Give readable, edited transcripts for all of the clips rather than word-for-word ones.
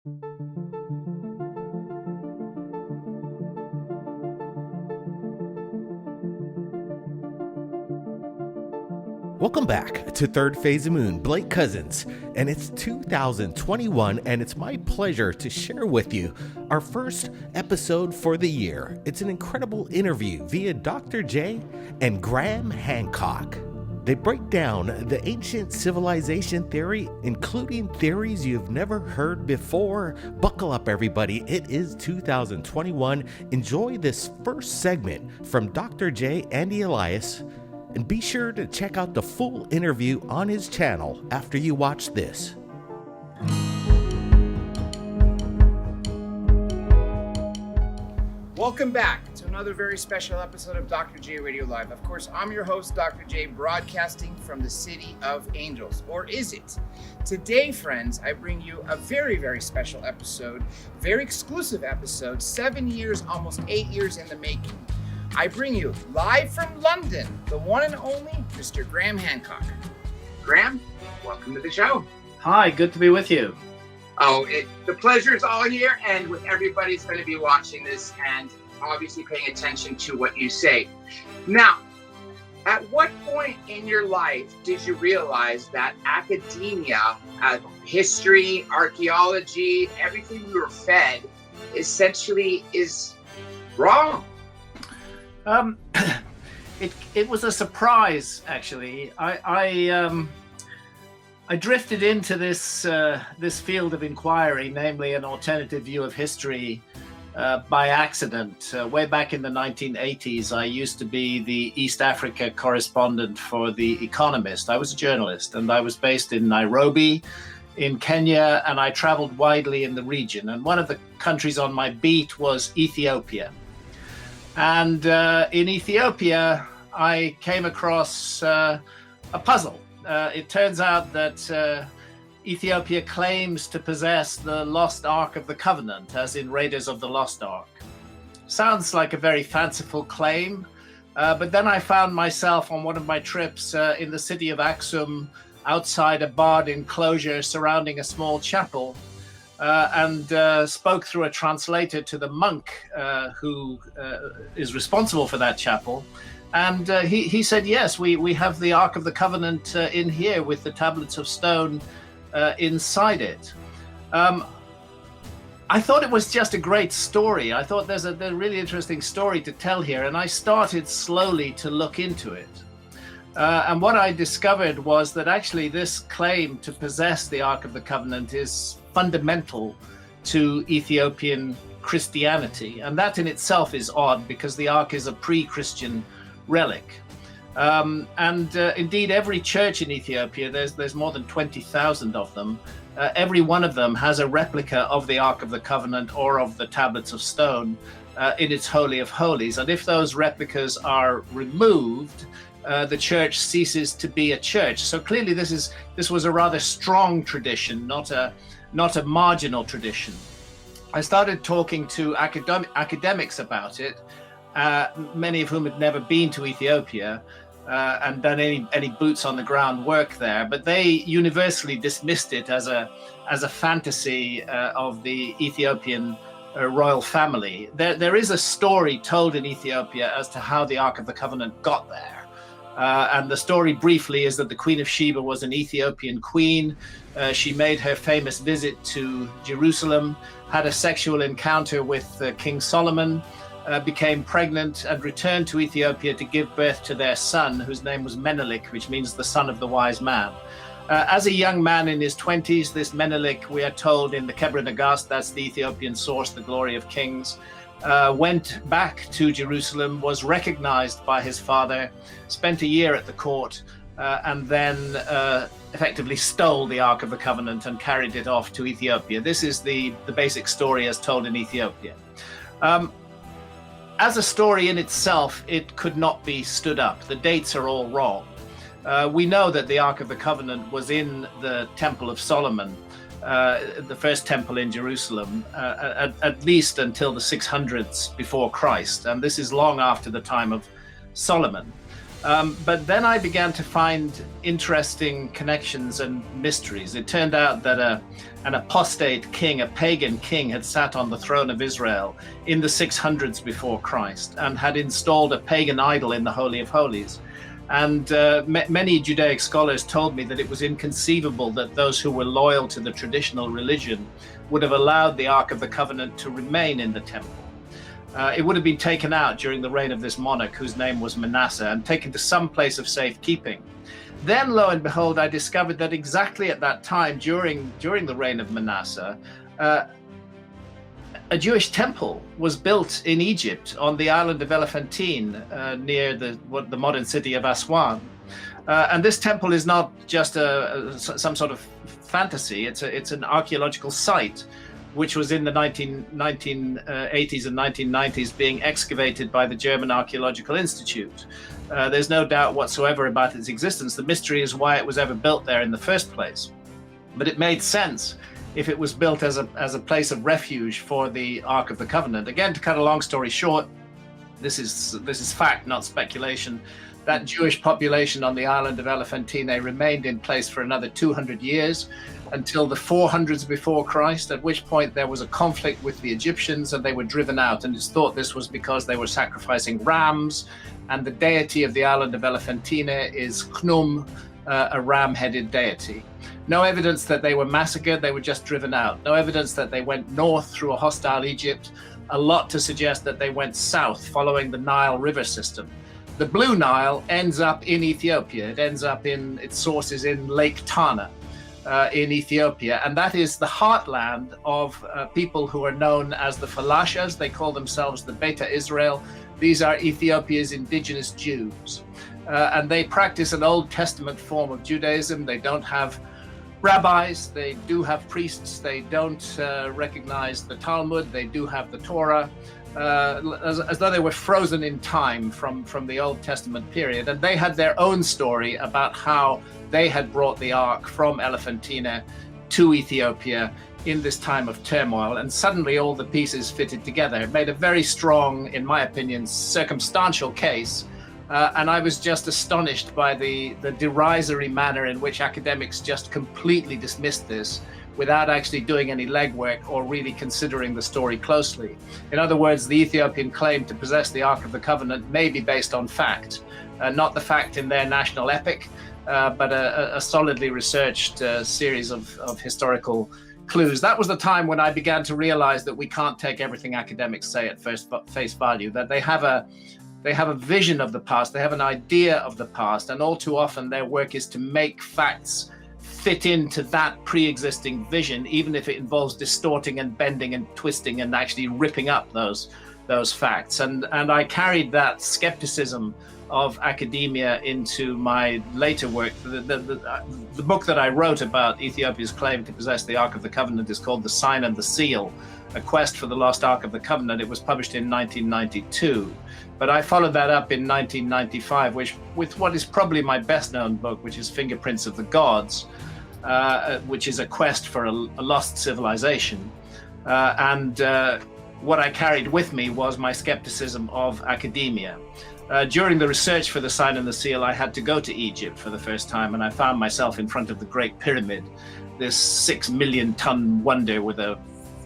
Welcome back to Third Phase of Moon, Blake Cousins, and it's 2021, and it's my pleasure to share with you our first episode for the year. It's an incredible interview via Dr. J and Graham Hancock. They break down the ancient civilization theory, including theories you've never heard before. Buckle up, everybody. It is 2021. Enjoy this first segment from Dr. J and Elias. And be sure to check out the full interview on his channel after you watch this. Welcome back to another very special episode of Dr. J Radio Live. Of course, I'm your host, Dr. J, broadcasting from the City of Angels. Or is it? Today, friends, I bring you a very, very special episode, very exclusive episode, 7 years, almost 8 years in the making. I bring you live from London, the one and only Mr. Graham Hancock. Graham, welcome to the show. Hi, good to be with you. Oh, the pleasure is all here, and with everybody who's going to be watching this and obviously paying attention to what you say. Now, at what point in your life did you realize that academia, history, archaeology, everything we were fed, essentially is wrong? It was a surprise, actually. I drifted into this field of inquiry, namely an alternative view of history, by accident. Way back in the 1980s, I used to be the East Africa correspondent for The Economist. I was a journalist, and I was based in Nairobi, in Kenya, and I traveled widely in the region. And one of the countries on my beat was Ethiopia. And in Ethiopia, I came across a puzzle. It turns out that Ethiopia claims to possess the lost Ark of the Covenant, as in Raiders of the Lost Ark. Sounds like a very fanciful claim, but then I found myself on one of my trips in the city of Aksum, outside a barred enclosure surrounding a small chapel, and spoke through a translator to the monk who is responsible for that chapel. And he said, yes, we have the Ark of the Covenant in here with the tablets of stone inside it. I thought it was just a great story. I thought there's a really interesting story to tell here, and I started slowly to look into it. And what I discovered was that actually this claim to possess the Ark of the Covenant is fundamental to Ethiopian Christianity. And that in itself is odd, because the Ark is a pre-Christian relic. Indeed, every church in Ethiopia, there's more than 20,000 of them. Every one of them has a replica of the Ark of the Covenant or of the tablets of stone in its Holy of Holies. And if those replicas are removed, the church ceases to be a church. So clearly this was a rather strong tradition, not a marginal tradition. I started talking to academics about it, many of whom had never been to Ethiopia and done any boots on the ground work there, but they universally dismissed it as a fantasy of the Ethiopian royal family. There is a story told in Ethiopia as to how the Ark of the Covenant got there. And the story briefly is that the Queen of Sheba was an Ethiopian queen. She made her famous visit to Jerusalem, had a sexual encounter with King Solomon, became pregnant, and returned to Ethiopia to give birth to their son, whose name was Menelik, which means the son of the wise man. As a young man in his 20s, this Menelik, we are told in the Kebra Nagast, that's the Ethiopian source, the Glory of Kings, went back to Jerusalem, was recognized by his father, spent a year at the court, and then effectively stole the Ark of the Covenant and carried it off to Ethiopia. This is the basic story as told in Ethiopia. As a story in itself, it could not be stood up. The dates are all wrong. We know that the Ark of the Covenant was in the Temple of Solomon, the first temple in Jerusalem, at least until the 600s before Christ. And this is long after the time of Solomon. But then I began to find interesting connections and mysteries. It turned out that an apostate king, a pagan king, had sat on the throne of Israel in the 600s before Christ and had installed a pagan idol in the Holy of Holies. And many Judaic scholars told me that it was inconceivable that those who were loyal to the traditional religion would have allowed the Ark of the Covenant to remain in the temple. It would have been taken out during the reign of this monarch, whose name was Manasseh, and taken to some place of safekeeping. Then, lo and behold, I discovered that exactly at that time, during the reign of Manasseh, a Jewish temple was built in Egypt on the island of Elephantine, near the modern city of Aswan. And this temple is not just some sort of fantasy. It's an archaeological site, which was in the 1980s and 1990s being excavated by the German Archaeological Institute. There's no doubt whatsoever about its existence. The mystery is why it was ever built there in the first place. But it made sense if it was built as a place of refuge for the Ark of the Covenant. Again, to cut a long story short, this is fact, not speculation. That Jewish population on the island of Elephantine remained in place for another 200 years until the 400s before Christ, at which point there was a conflict with the Egyptians and they were driven out. And it's thought this was because they were sacrificing rams, and the deity of the island of Elephantine is Khnum, a ram-headed deity. No evidence that they were massacred, they were just driven out. No evidence that they went north through a hostile Egypt. A lot to suggest that they went south following the Nile River system. The Blue Nile ends up in Ethiopia. It ends up in its sources in Lake Tana in Ethiopia. And that is the heartland of people who are known as the Falashas. They call themselves the Beta Israel. These are Ethiopia's indigenous Jews. And they practice an Old Testament form of Judaism. They don't have rabbis, they do have priests, they don't recognize the Talmud, they do have the Torah, as though they were frozen in time from the Old Testament period. And they had their own story about how they had brought the Ark from Elephantine to Ethiopia in this time of turmoil, and suddenly all the pieces fitted together. It made a very strong, in my opinion, circumstantial case. And I was just astonished by the derisory manner in which academics just completely dismissed this without actually doing any legwork or really considering the story closely. In other words, the Ethiopian claim to possess the Ark of the Covenant may be based on fact, not the fact in their national epic, but a solidly researched series of historical clues. That was the time when I began to realize that we can't take everything academics say at face value, that they have a vision of the past, they have an idea of the past, and all too often their work is to make facts fit into that pre-existing vision, even if it involves distorting and bending and twisting and actually ripping up those facts. And I carried that skepticism of academia into my later work. The book that I wrote about Ethiopia's claim to possess the Ark of the Covenant is called The Sign and the Seal, A Quest for the Lost Ark of the Covenant. It was published in 1992. But I followed that up in 1995, with what is probably my best known book, which is Fingerprints of the Gods, which is a quest for a lost civilization. What I carried with me was my skepticism of academia. During the research for The Sign and the Seal, I had to go to Egypt for the first time, and I found myself in front of the Great Pyramid, this 6 million ton wonder with a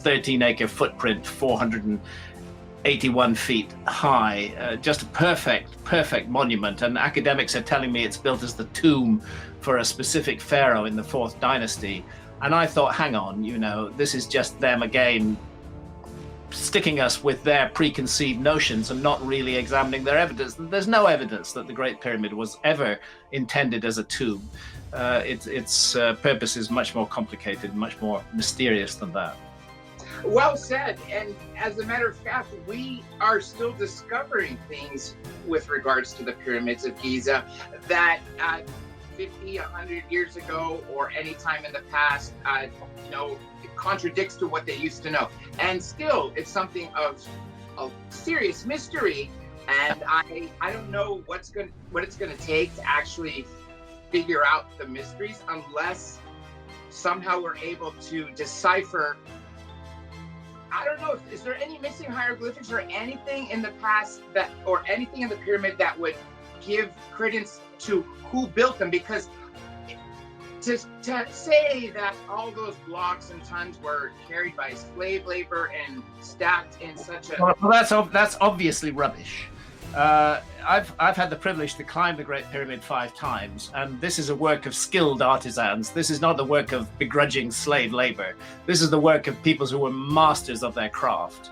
13-acre footprint, 481 feet high, just a perfect monument. And academics are telling me it's built as the tomb for a specific pharaoh in the 4th dynasty. And I thought, hang on, this is just them again, sticking us with their preconceived notions and not really examining their evidence. There's no evidence that the Great Pyramid was ever intended as a tomb. Its purpose is much more complicated, much more mysterious than that. Well said. And as a matter of fact, we are still discovering things with regards to the pyramids of Giza that 50, 100 years ago or any time in the past, it contradicts to what they used to know. And still, it's something of serious mystery. And I don't know what it's going to take to actually figure out the mysteries, unless somehow we're able to decipher. I don't know, is there any missing hieroglyphics or anything in the past or anything in the pyramid that would give credence to who built them, because to say that all those blocks and tons were carried by slave labor and stacked in such a... Well, that's obviously rubbish. I've had the privilege to climb the Great Pyramid 5 times, and this is a work of skilled artisans. This is not the work of begrudging slave labor. This is the work of people who were masters of their craft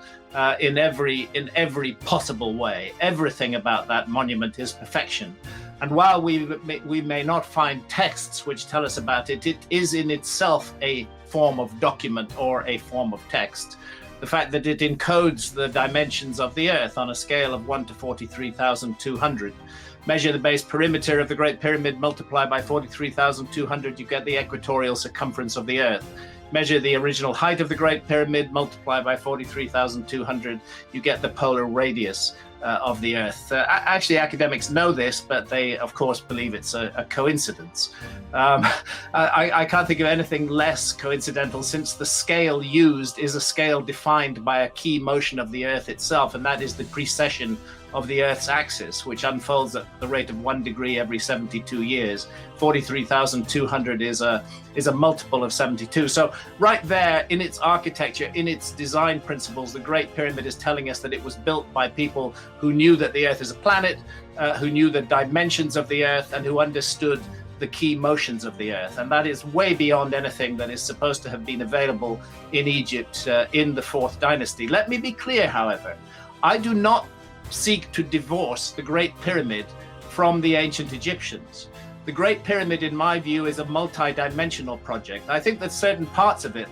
in every possible way. Everything about that monument is perfection. And while we may not find texts which tell us about it, it is in itself a form of document or a form of text. The fact that it encodes the dimensions of the Earth on a scale of 1 to 43,200. Measure the base perimeter of the Great Pyramid, multiply by 43,200, you get the equatorial circumference of the Earth. Measure the original height of the Great Pyramid, multiply by 43,200, you get the polar radius of the Earth. Actually, academics know this, but they, of course, believe it's a coincidence. I can't think of anything less coincidental, since the scale used is a scale defined by a key motion of the Earth itself, and that is the precession of the Earth's axis, which unfolds at the rate of 1 degree every 72 years. 43,200 is a multiple of 72. So right there in its architecture, in its design principles, the Great Pyramid is telling us that it was built by people who knew that the Earth is a planet, who knew the dimensions of the Earth, and who understood the key motions of the Earth. And that is way beyond anything that is supposed to have been available in Egypt in the 4th dynasty. Let me be clear, however, I do not seek to divorce the Great Pyramid from the ancient Egyptians. The Great Pyramid, in my view, is a multi-dimensional project. I think that certain parts of it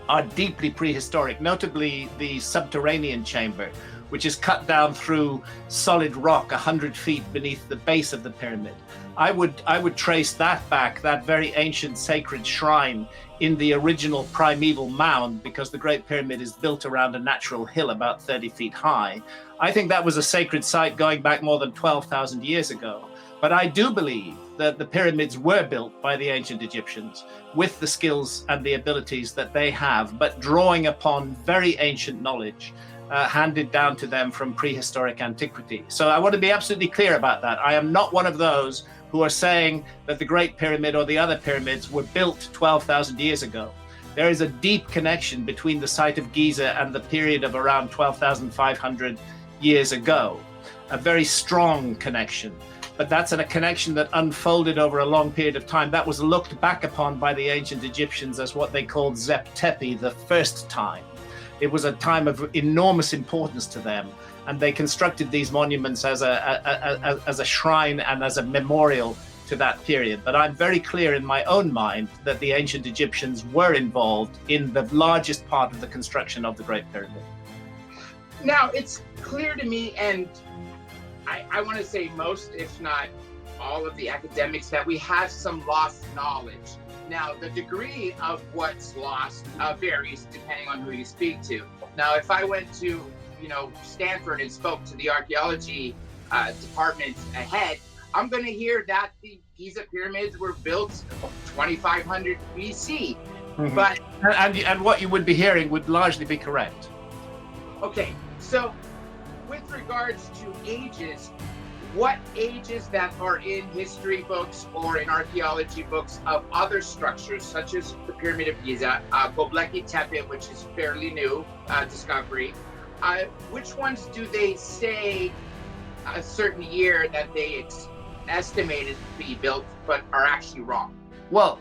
are deeply prehistoric, notably the subterranean chamber, which is cut down through solid rock 100 feet beneath the base of the pyramid. I would trace that back, that very ancient sacred shrine, in the original primeval mound, because the Great Pyramid is built around a natural hill about 30 feet high. I think that was a sacred site going back more than 12,000 years ago. But I do believe that the pyramids were built by the ancient Egyptians with the skills and the abilities that they have, but drawing upon very ancient knowledge handed down to them from prehistoric antiquity. So I want to be absolutely clear about that. I am not one of those who are saying that the Great Pyramid or the other pyramids were built 12,000 years ago. There is a deep connection between the site of Giza and the period of around 12,500 years ago, a very strong connection. But that's a connection that unfolded over a long period of time. That was looked back upon by the ancient Egyptians as what they called Zep Tepi, the first time. It was a time of enormous importance to them, and they constructed these monuments as a shrine and as a memorial to that period. But I'm very clear in my own mind that the ancient Egyptians were involved in the largest part of the construction of the Great Pyramid. Now, it's clear to me, and I want to say most, if not all of the academics, that we have some lost knowledge. Now, the degree of what's lost varies depending on who you speak to. Now, if I went to, Stanford and spoke to the archaeology department ahead, I'm going to hear that the Giza pyramids were built 2500 BC. Mm-hmm. But and what you would be hearing would largely be correct. Okay, so with regards to ages, what ages that are in history books or in archaeology books of other structures, such as the Pyramid of Giza, Göbekli Tepe, which is fairly new discovery, which ones do they say a certain year that they estimated to be built but are actually wrong? Well,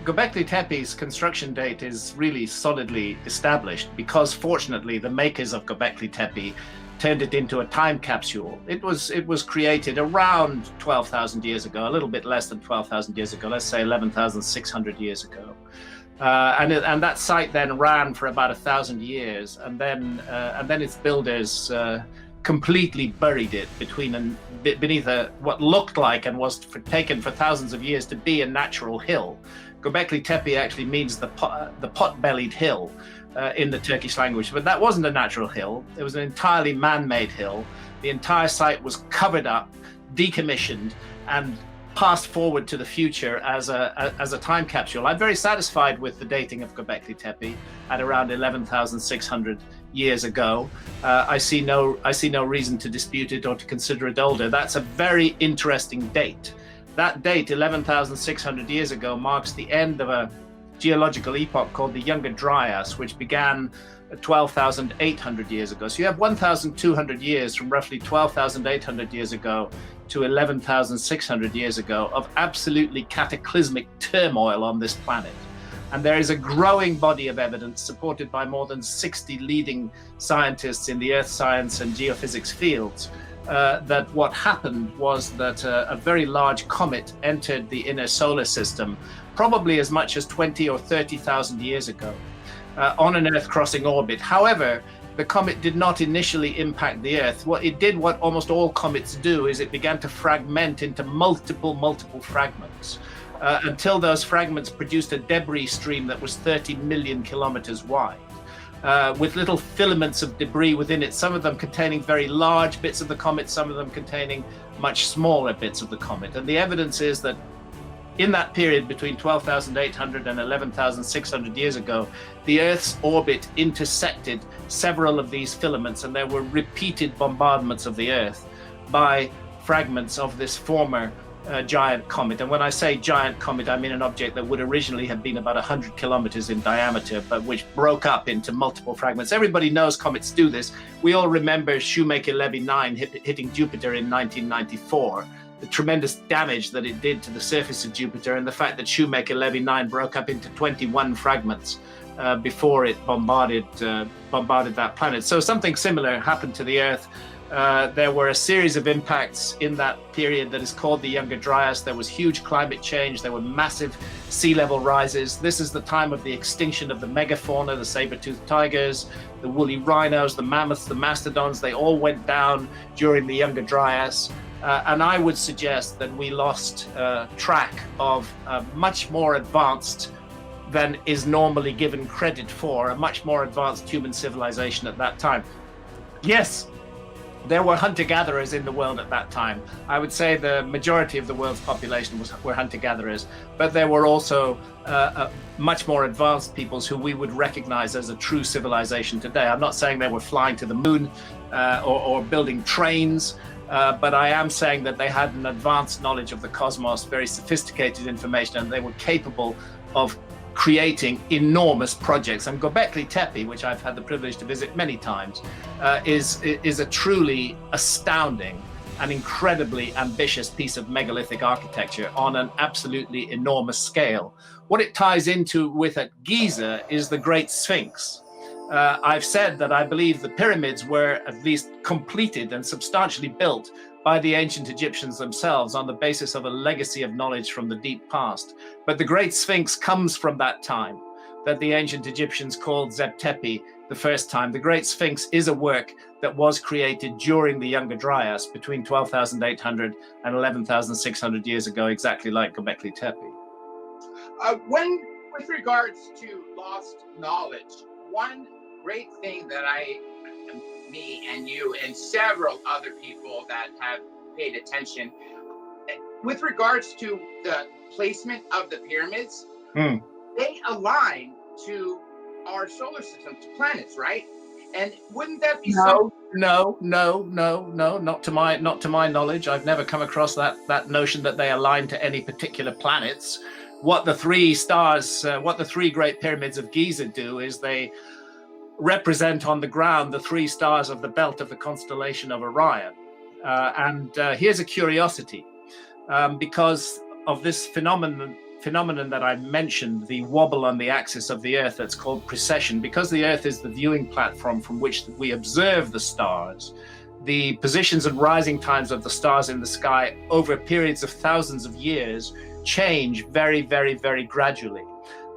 Göbekli Tepe's construction date is really solidly established because, fortunately, the makers of Göbekli Tepe turned it into a time capsule. It was created around 12,000 years ago, a little bit less than 12,000 years ago, let's say 11,600 years ago. And that site then ran for about 1,000 years, and then its builders completely buried it beneath what looked like and was taken for thousands of years to be a natural hill. Göbekli Tepe actually means the pot-bellied hill in the Turkish language, but that wasn't a natural hill. It was an entirely man-made hill. The entire site was covered up, decommissioned, and passed forward to the future as a time capsule. I'm very satisfied with the dating of Göbekli Tepe at around 11,600 years ago. I see no reason to dispute it or to consider it older. That's a very interesting date. That date, 11,600 years ago, marks the end of a geological epoch called the Younger Dryas, which began 12,800 years ago. So you have 1,200 years from roughly 12,800 years ago to 11,600 years ago of absolutely cataclysmic turmoil on this planet. And there is a growing body of evidence supported by more than 60 leading scientists in the earth science and geophysics fields that what happened was that a very large comet entered the inner solar system, probably as much as 20 or 30,000 years ago, on an Earth-crossing orbit. However, the comet did not initially impact the Earth. What it did, what almost all comets do, is it began to fragment into multiple fragments until those fragments produced a debris stream that was 30 million kilometers wide, with little filaments of debris within it, some of them containing very large bits of the comet, some of them containing much smaller bits of the comet. And the evidence is that in that period between 12,800 and 11,600 years ago, the Earth's orbit intersected several of these filaments, and there were repeated bombardments of the Earth by fragments of this former giant comet. And when I say giant comet, I mean an object that would originally have been about 100 kilometers in diameter, but which broke up into multiple fragments. Everybody knows comets do this. We all remember Shoemaker-Levy 9 hitting Jupiter in 1994. The tremendous damage that it did to the surface of Jupiter, and the fact that Shoemaker-Levy 9 broke up into 21 fragments before it bombarded that planet. So something similar happened to the Earth. There were a series of impacts in that period that is called the Younger Dryas. There was huge climate change. There were massive sea level rises. This is the time of the extinction of the megafauna, the saber-toothed tigers, the woolly rhinos, the mammoths, the mastodons. They all went down during the Younger Dryas. And I would suggest that we lost track of a much more advanced than is normally given credit for, a much more advanced human civilization at that time. Yes, there were hunter-gatherers in the world at that time. I would say the majority of the world's population were hunter-gatherers, but there were also much more advanced peoples who we would recognize as a true civilization today. I'm not saying they were flying to the moon or building trains, but I am saying that they had an advanced knowledge of the cosmos, very sophisticated information, and they were capable of creating enormous projects. And Göbekli Tepe, which I've had the privilege to visit many times, is a truly astounding and incredibly ambitious piece of megalithic architecture on an absolutely enormous scale. What it ties into with at Giza is the Great Sphinx. I've said that I believe the pyramids were at least completed and substantially built by the ancient Egyptians themselves on the basis of a legacy of knowledge from the deep past. But the Great Sphinx comes from that time that the ancient Egyptians called Zeb Tepe the first time. The Great Sphinx is a work that was created during the Younger Dryas between 12,800 and 11,600 years ago, exactly like Göbekli Tepe. With regards to lost knowledge, one great thing that me and you and several other people that have paid attention, with regards to the placement of the pyramids, they align to our solar system, to planets, right? And wouldn't that be No, not to my knowledge. I've never come across that notion that they align to any particular planets. What the three Great Pyramids of Giza do is they represent on the ground the three stars of the belt of the constellation of Orion. And here's a curiosity, because of this phenomenon that I mentioned, the wobble on the axis of the Earth that's called precession. Because the Earth is the viewing platform from which we observe the stars, the positions and rising times of the stars in the sky over periods of thousands of years change very, very, very gradually.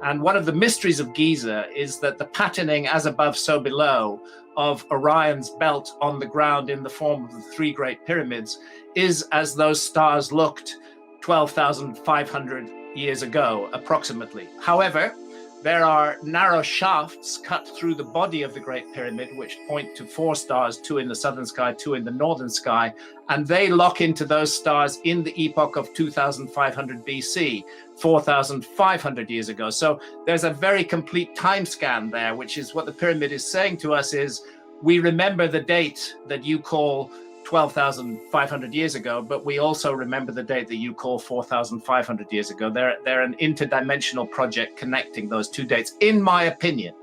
And one of the mysteries of Giza is that the patterning as above, so below of Orion's belt on the ground in the form of the three Great Pyramids is as those stars looked 12,500 years ago, approximately. However, there are narrow shafts cut through the body of the Great Pyramid, which point to 4 stars, 2 in the southern sky, 2 in the northern sky, and they lock into those stars in the epoch of 2500 BC, 4,500 years ago. So there's a very complete time scan there, which is what the pyramid is saying to us is, we remember the date that you call 12,500 years ago, but we also remember the date that you call 4,500 years ago. They're an interdimensional project connecting those 2 dates, in my opinion.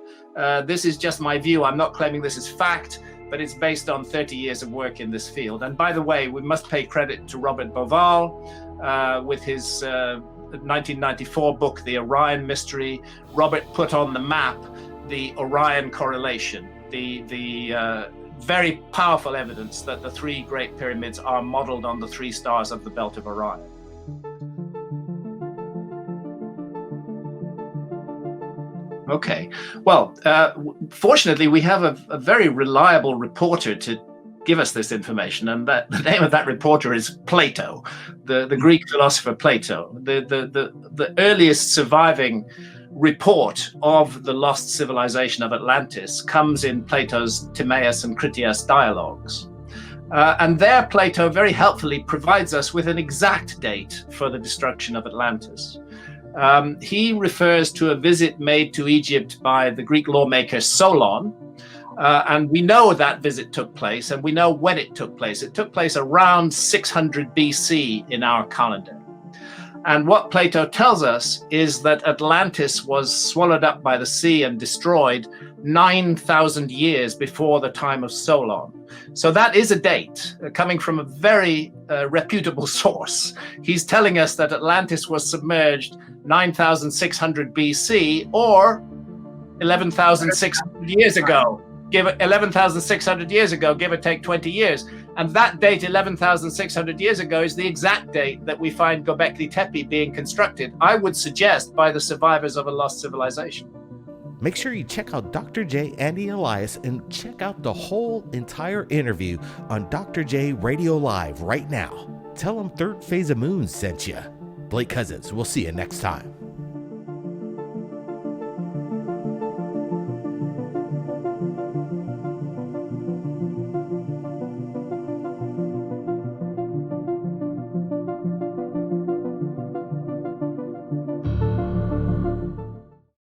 This is just my view. I'm not claiming this is fact, but it's based on 30 years of work in this field. And by the way, we must pay credit to Robert Bauval with his 1994 book, The Orion Mystery. Robert put on the map the Orion correlation, the very powerful evidence that the 3 Great Pyramids are modeled on the 3 stars of the belt of Orion. Okay, well, fortunately, we have a very reliable reporter to give us this information, and the name of that reporter is Plato, the Greek philosopher Plato. The earliest surviving report of the lost civilization of Atlantis comes in Plato's Timaeus and Critias dialogues. And there Plato very helpfully provides us with an exact date for the destruction of Atlantis. He refers to a visit made to Egypt by the Greek lawmaker Solon, and we know that visit took place, and we know when it took place. It took place around 600 BC in our calendar. And what Plato tells us is that Atlantis was swallowed up by the sea and destroyed 9,000 years before the time of Solon. So that is a date coming from a very reputable source. He's telling us that Atlantis was submerged 9,600 BC or 11,600 years ago. 11,600 years ago, give or take 20 years. And that date, 11,600 years ago, is the exact date that we find Göbekli Tepe being constructed, I would suggest, by the survivors of a lost civilization. Make sure you check out Dr. J, Andy Elias, and check out the whole entire interview on Dr. J Radio Live right now. Tell them Third Phase of Moon sent you. Blake Cousins, we'll see you next time.